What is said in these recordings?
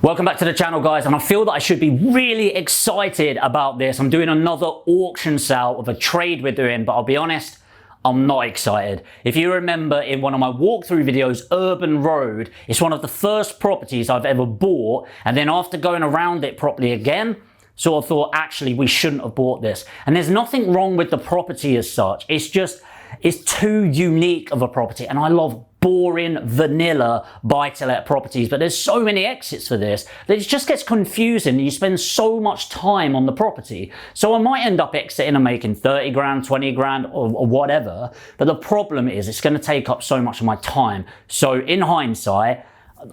Welcome back to the channel, guys, and I feel that I should be really excited about this. I'm doing another auction sale of a trade we're doing, but I'll be honest, I'm not excited. If you remember in one of my walkthrough videos, Urban Road, it's one of the first properties I've ever bought, and then after going around it properly again, sort of thought, actually, we shouldn't have bought this. And there's nothing wrong with the property as such. It's just, it's too unique of a property, and I love boring vanilla buy-to-let properties, but there's so many exits for this that it just gets confusing and you spend so much time on the property. So I might end up exiting and making 30 grand, 20 grand or whatever, but the problem is it's going to take up so much of my time. So in hindsight,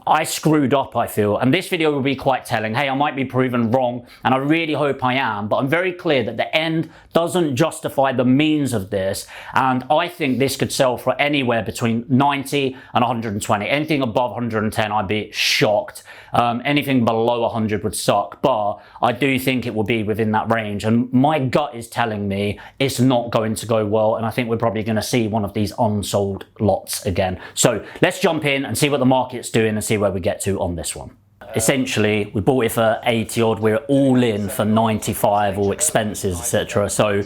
I screwed up, I feel, and this video will be quite telling. Hey, I might be proven wrong, and I really hope I am, but I'm very clear that the end doesn't justify the means of this, and I think this could sell for anywhere between 90 and 120. Anything above 110, I'd be shocked. Anything below 100 would suck, but I do think it will be within that range, and my gut is telling me it's not going to go well, and I think we're probably going to see one of these unsold lots again. So let's jump in and see what the market's doing and see where we get to on this one. Essentially, we bought it for 80 odd, we're all in for 95, all expenses, etc. So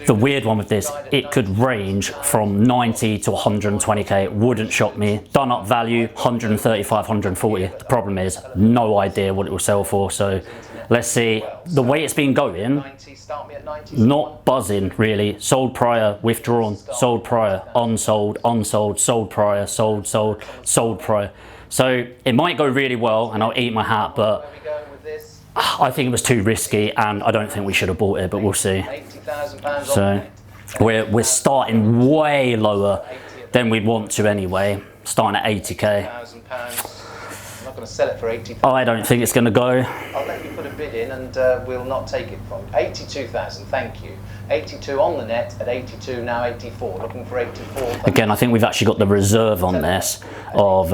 the weird one with this, it could range from 90 to 120k, it wouldn't shock me. Done up value, 135, 140. The problem is, no idea what it will sell for, so let's see. The way it's been going, not buzzing really. Sold prior, withdrawn, sold prior, unsold, unsold, sold prior, sold, sold, sold prior. So it might go really well and I'll eat my hat, but I think it was too risky and I don't think we should have bought it, but we'll see. So we're starting way lower than we'd want to anyway, starting at 80k. I'm not going to sell it for 80,000. I don't think it's going to go. I'll let you put a bid in and we'll not take it from 82,000, thank you. 82 on the net at 82, now 84, looking for 84. Again, I think we've actually got the reserve on this of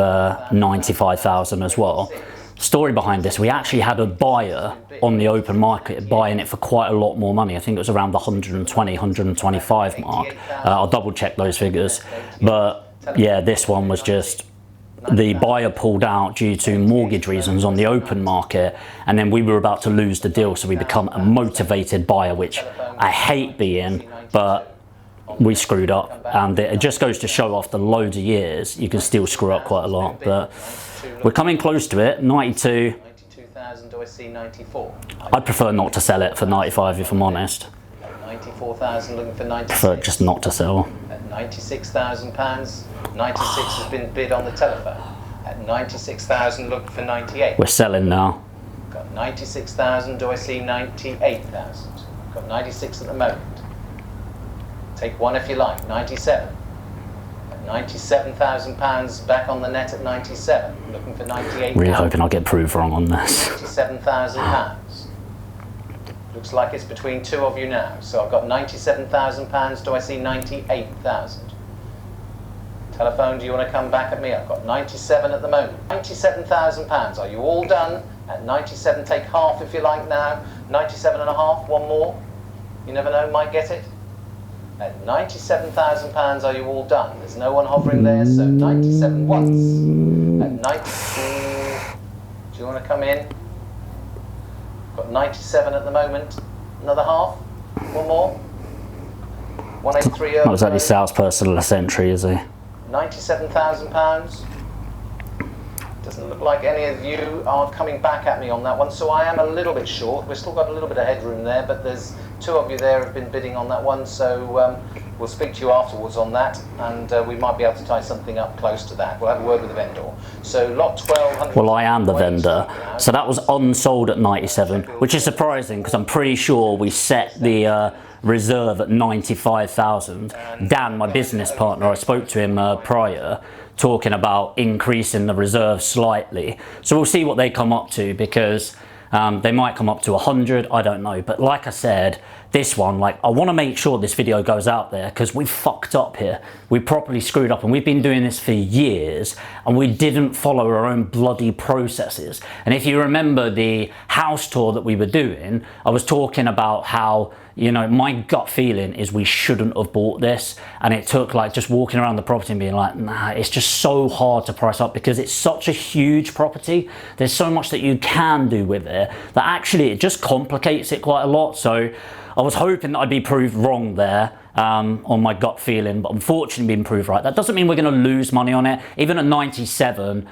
95,000 as well. Story behind this, we actually had a buyer on the open market buying it for quite a lot more money. I think it was around the 120, 125 mark. I'll double check those figures. But yeah, this one was just, the buyer pulled out due to mortgage reasons on the open market, and then we were about to lose the deal, so we become a motivated buyer, which I hate being, but we screwed up, and it just goes to show after loads of years you can still screw up quite a lot. But we're coming close to it. 92. 92,000, do I see 94? I'd prefer not to sell it for 95 if I'm honest. 94,000, looking for 96. Prefer just not to sell. At 96,000 pounds, 96 has been bid on the telephone. At 96,000, looking for 98. We're selling now. Got 96,000, do I see 98,000? Got 96 at the moment. Take one if you like, 97. At 97,000 pounds, back on the net at 97, looking for 98. Really hoping I'll get proved wrong on this. 97,000 pounds. Looks like it's between two of you now. So I've got 97,000 pounds, do I see 98,000? Telephone, do you want to come back at me? I've got 97 at the moment. 97,000 pounds, are you all done? At 97, take half if you like now. 97 and a half, one more. You never know, might get it. At 97,000 pounds, are you all done? There's no one hovering there, so 97 once. At 92, do you want to come in? Got 97 at the moment. Another half, one more. 183. That was only salesperson less entry, is he? 97,000 pounds. Doesn't look like any of you are coming back at me on that one, so I am a little bit short. We've still got a little bit of headroom there, but there's two of you there have been bidding on that one, so we'll speak to you afterwards on that, and we might be able to tie something up close to that. We'll have a word with the vendor. So lot 1200. Well, I am the vendor, so that was unsold at 97, which is surprising because I'm pretty sure we set the reserve at 95,000. Dan, my business partner, I spoke to him prior, talking about increasing the reserve slightly. So we'll see what they come up to, because they might come up to 100, I don't know. But like I said, this one, like, I want to make sure this video goes out there because we fucked up here. We properly screwed up, and we've been doing this for years and we didn't follow our own bloody processes. And if you remember the house tour that we were doing, I was talking about how you know, my gut feeling is we shouldn't have bought this. And it took like just walking around the property and being like, nah, it's just so hard to price up because it's such a huge property. There's so much that you can do with it that actually it just complicates it quite a lot. So I was hoping that I'd be proved wrong there on my gut feeling, but unfortunately been proved right. That doesn't mean we're going to lose money on it. Even at 97,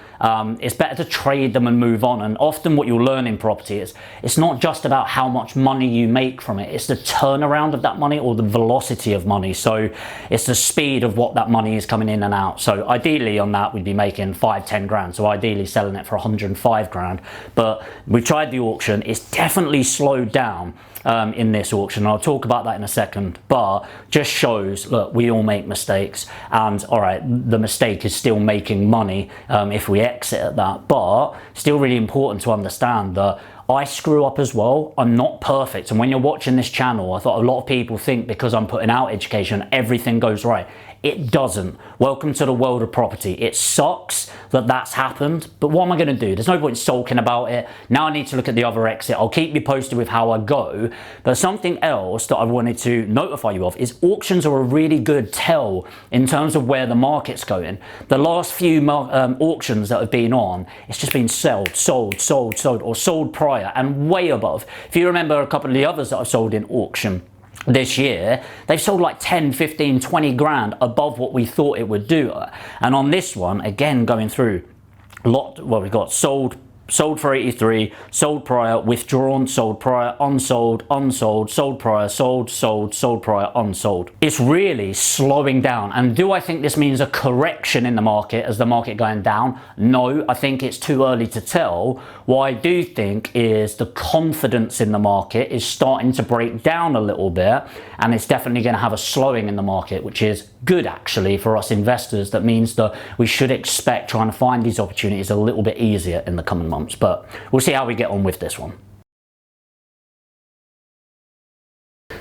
it's better to trade them and move on. And often what you'll learn in property is it's not just about how much money you make from it, it's the turnaround of that money or the velocity of money. So it's the speed of what that money is coming in and out. So ideally on that we'd be making 5-10 grand, so ideally selling it for 105 grand. But we tried the auction, it's definitely slowed down in this auction. I'll talk about that in a second, but just shows, look, we all make mistakes, and all right, the mistake is still making money if we exit at that, but still really important to understand that I screw up as well. I'm not perfect, and when you're watching this channel, I thought a lot of people think because I'm putting out education everything goes right. It doesn't. Welcome to the world of property. It sucks that that's happened, but what am I going to do? There's no point sulking about it. Now I need to look at the other exit. I'll keep you posted with how I go, but something else that I wanted to notify you of is auctions are a really good tell in terms of where the market's going. The last few auctions that have been on, it's just been sold, or sold prior and way above. If you remember a couple of the others that I've sold in auction this year, they've sold like 10, 15, 20 grand above what we thought it would do. And on this one, again, going through well, we got sold for 83, sold prior, withdrawn, sold prior, unsold, unsold, sold prior, sold prior, unsold. It's really slowing down. And do I think this means a correction in the market as the market going down? No, I think it's too early to tell. What I do think is the confidence in the market is starting to break down a little bit, and it's definitely going to have a slowing in the market, which is good actually for us investors. That means that we should expect trying to find these opportunities a little bit easier in the coming months, but we'll see how we get on with this one.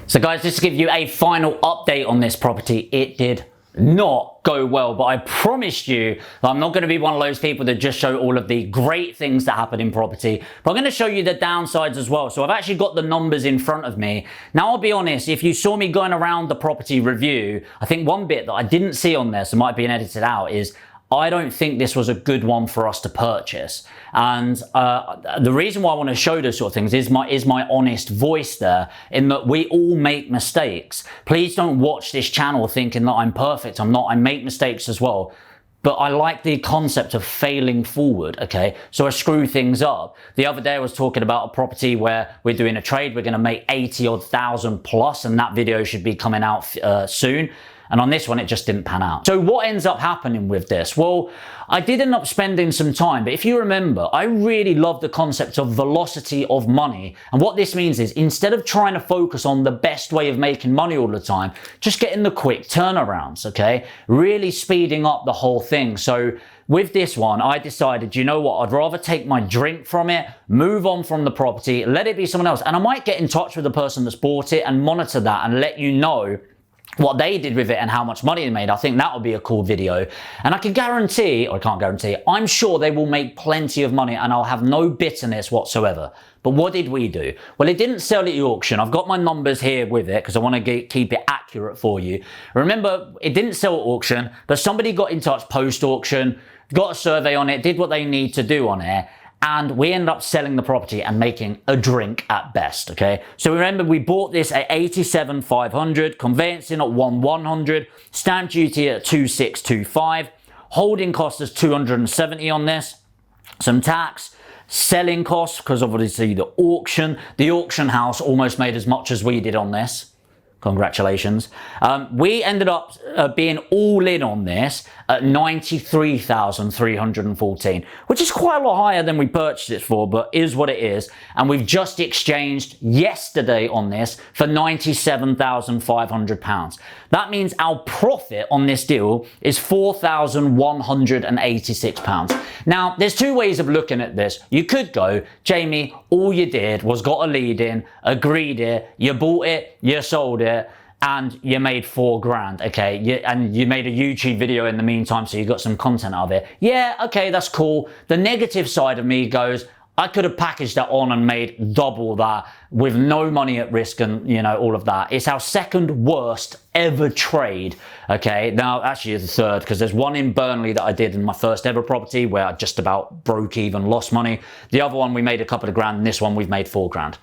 So guys, just to give you a final update on this property, it did not go well, but I promised you that I'm not going to be one of those people that just show all of the great things that happen in property, but I'm going to show you the downsides as well. So I've actually got the numbers in front of me. Now I'll be honest, if you saw me going around the property review, I think one bit that I didn't see on there, so it might be edited out, is I don't think this was a good one for us to purchase. And the reason why I want to show those sort of things is my honest voice there, in that we all make mistakes. Please don't watch this channel thinking that I'm perfect. I'm not. I make mistakes as well. But I like the concept of failing forward, okay? So I screw things up. The other day I was talking about a property where we're doing a trade, we're gonna make 80-odd thousand plus, and that video should be coming out soon. And on this one, it just didn't pan out. So what ends up happening with this? Well, I did end up spending some time, but if you remember, I really love the concept of velocity of money. And what this means is instead of trying to focus on the best way of making money all the time, just getting the quick turnarounds, okay? Really speeding up the whole thing. So with this one, I decided, you know what, I'd rather take my drink from it, move on from the property, let it be someone else. And I might get in touch with the person that's bought it and monitor that and let you know what they did with it and how much money they made. I think that would be a cool video. And I can guarantee, or I can't guarantee, I'm sure they will make plenty of money and I'll have no bitterness whatsoever. But what did we do? Well, it didn't sell at the auction. I've got my numbers here with it because I want to keep it accurate for you. Remember, it didn't sell at auction, but somebody got in touch post-auction, got a survey on it, did what they need to do on it, and we ended up selling the property and making a drink at best, okay? So remember, we bought this at 87,500, conveyancing at 1,100, stamp duty at 2,625, holding cost is 270 on this, some tax, selling costs, because obviously the auction house almost made as much as we did on this. Congratulations. We ended up being all in on this at 93,314, which is quite a lot higher than we purchased it for, but is what it is. And we've just exchanged yesterday on this for £97,500. That means our profit on this deal is £4,186. Now, there's two ways of looking at this. You could go, Jamie, all you did was got a lead in, agreed it, you bought it, you sold it, and you made $4 grand, okay? And you made a YouTube video in the meantime, so you got some content out of it. Yeah, okay, that's cool. The negative side of me goes, I could have packaged that on and made double that with no money at risk and, you know, all of that. It's our second worst ever trade, okay? Now, actually it's the third, because there's one in Burnley that I did in my first ever property where I just about broke even, lost money. The other one we made a couple of grand, and this one we've made £4 grand.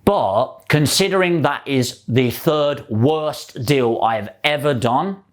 But considering that is the third worst deal I have ever done,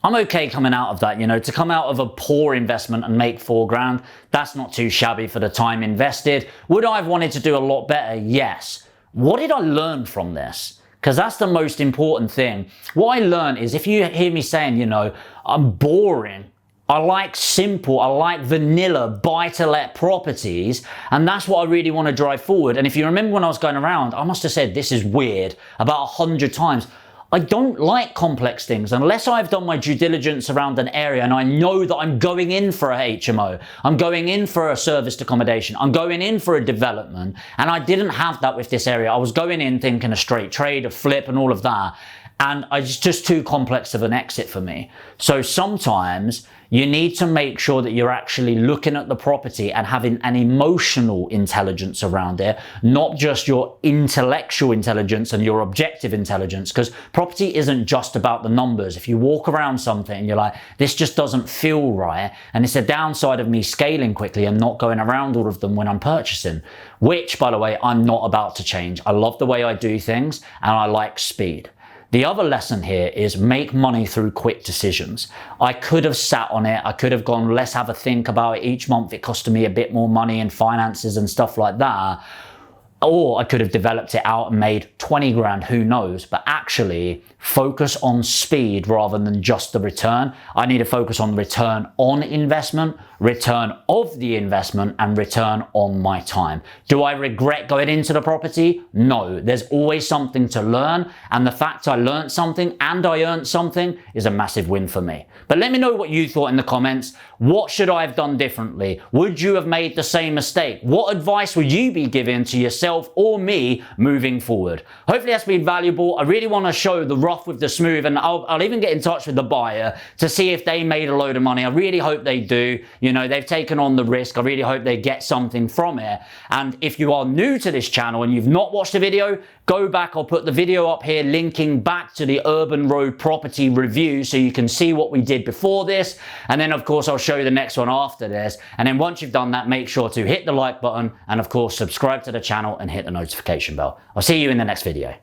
I'm okay coming out of that. You know, to come out of a poor investment and make £4 grand, that's not too shabby for the time invested. Would I have wanted to do a lot better? Yes. What did I learn from this? Because that's the most important thing. What I learned is, if you hear me saying, you know, I'm boring, I like simple, I like vanilla buy-to-let properties, and that's what I really want to drive forward. And if you remember when I was going around, I must have said this is weird about 100 times. I don't like complex things unless I've done my due diligence around an area and I know that I'm going in for a HMO, I'm going in for a serviced accommodation, I'm going in for a development, and I didn't have that with this area. I was going in thinking a straight trade, a flip and all of that, and it's just too complex of an exit for me. So sometimes you need to make sure that you're actually looking at the property and having an emotional intelligence around it, not just your intellectual intelligence and your objective intelligence, because property isn't just about the numbers. If you walk around something and you're like, this just doesn't feel right, and it's a downside of me scaling quickly and not going around all of them when I'm purchasing, which, by the way, I'm not about to change. I love the way I do things and I like speed. The other lesson here is make money through quick decisions. I could have sat on it. I could have gone, let's have a think about it. Each month it costed me a bit more money in finances and stuff like that. Or I could have developed it out and made 20 grand, who knows? But actually focus on speed rather than just the return. I need to focus on return on investment, return of the investment, and return on my time. Do I regret going into the property? No, there's always something to learn. And the fact I learned something and I earned something is a massive win for me. But let me know what you thought in the comments. What should I have done differently? Would you have made the same mistake? What advice would you be giving to yourself or me moving forward? Hopefully that's been valuable. I really want to show the rough with the smooth, and I'll even get in touch with the buyer to see if they made a load of money. I really hope they do. You know, they've taken on the risk. I really hope they get something from it. And if you are new to this channel and you've not watched the video, go back. I'll put the video up here linking back to the Urban Road property review so you can see what we did before this. And then of course I'll show you the next one after this. And then once you've done that, make sure to hit the like button and of course subscribe to the channel and hit the notification bell. I'll see you in the next video.